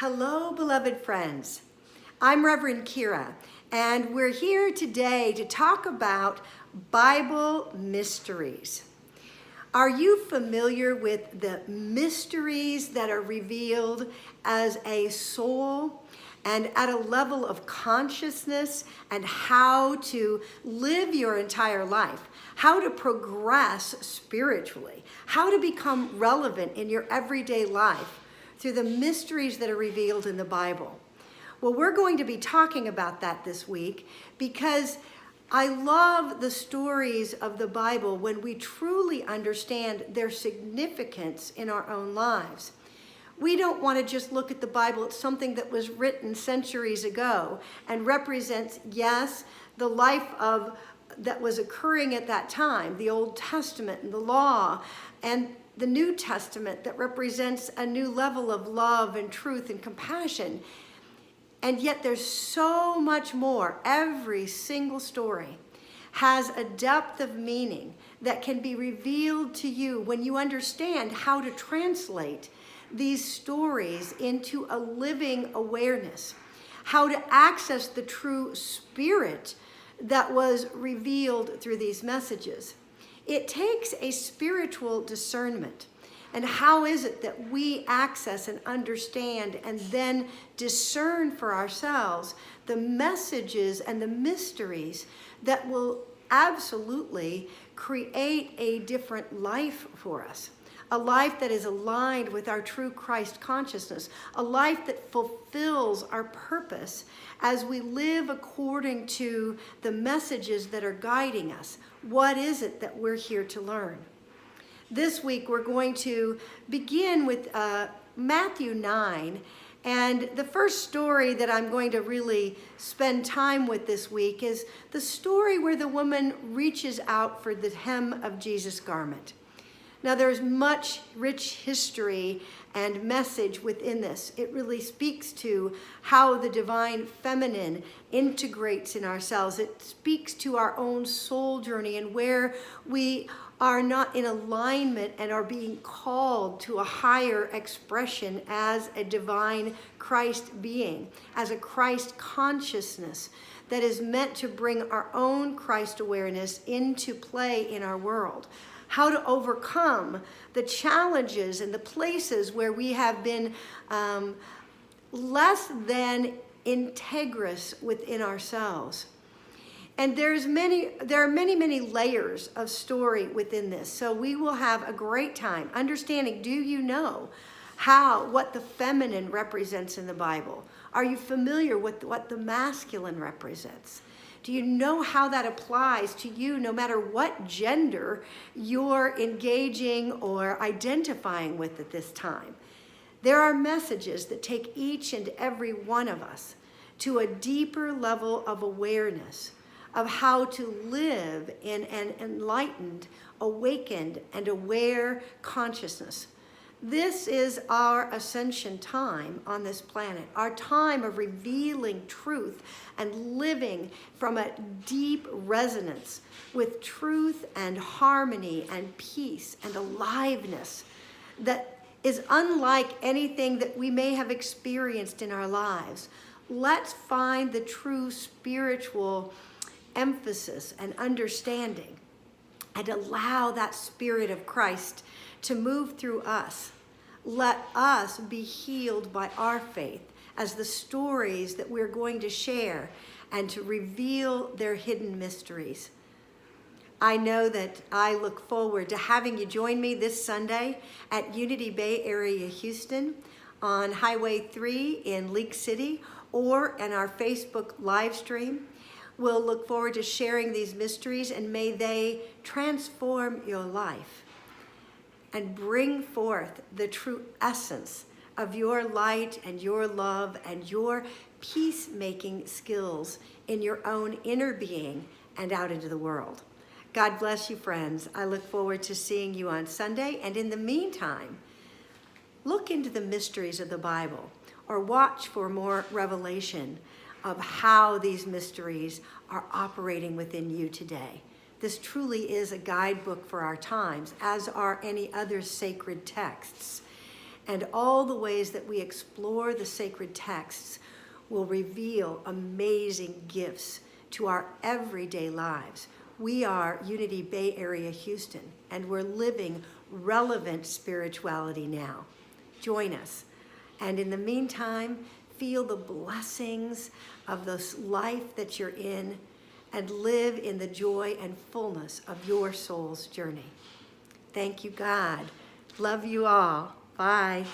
Hello, beloved friends. I'm Reverend Kira, and we're here today to talk about Bible mysteries. Are you familiar with the mysteries that are revealed as a soul and at a level of consciousness, and how to live your entire life, how to progress spiritually, how to become relevant in your everyday life through the mysteries that are revealed in the Bible? Well, we're going to be talking about that this week because I love the stories of the Bible when we truly understand their significance in our own lives. We don't want to just look at the Bible as something that was written centuries ago and represents, yes, the life that was occurring at that time, the Old Testament and the law, and the New Testament that represents a new level of love and truth and compassion. And yet there's so much more. Every single story has a depth of meaning that can be revealed to you when you understand how to translate these stories into a living awareness, how to access the true spirit that was revealed through these messages. It takes a spiritual discernment. And how is it that we access and understand and then discern for ourselves the messages and the mysteries that will absolutely create a different life for us? A life that is aligned with our true Christ consciousness, a life that fulfills our purpose as we live according to the messages that are guiding us. What is it that we're here to learn? This week we're going to begin with Matthew 9, and the first story that I'm going to really spend time with this week is the story where the woman reaches out for the hem of Jesus' garment. Now, there's much rich history and message within this. It really speaks to how the divine feminine integrates in ourselves. It speaks to our own soul journey and where we are not in alignment and are being called to a higher expression as a divine Christ being, as a Christ consciousness that is meant to bring our own Christ awareness into play in our world. How to overcome the challenges and the places where we have been less than integrous within ourselves. And there are many layers of story within this. So we will have a great time understanding, do you know what the feminine represents in the Bible? Are you familiar with what the masculine represents? Do you know how that applies to you no matter what gender you're engaging or identifying with at this time? There are messages that take each and every one of us to a deeper level of awareness of how to live in an enlightened, awakened, and aware consciousness. This is our ascension time on this planet, our time of revealing truth and living from a deep resonance with truth and harmony and peace and aliveness that is unlike anything that we may have experienced in our lives. Let's find the true spiritual emphasis and understanding and allow that Spirit of Christ to move through us. Let us be healed by our faith as the stories that we're going to share and to reveal their hidden mysteries. I know that I look forward to having you join me this Sunday at Unity Bay Area, Houston, on Highway 3 in Leak City, or in our Facebook live stream. We'll look forward to sharing these mysteries, and may they transform your life and bring forth the true essence of your light and your love and your peacemaking skills in your own inner being and out into the world. God bless you, friends. I look forward to seeing you on Sunday. And in the meantime, look into the mysteries of the Bible or watch for more revelation of how these mysteries are operating within you today. This truly is a guidebook for our times, as are any other sacred texts. and all the ways that we explore the sacred texts will reveal amazing gifts to our everyday lives. We are Unity Bay Area Houston, and we're living relevant spirituality now. Join us. And in the meantime, feel the blessings of this life that you're in and live in the joy and fullness of your soul's journey. Thank you, God. Love you all. Bye.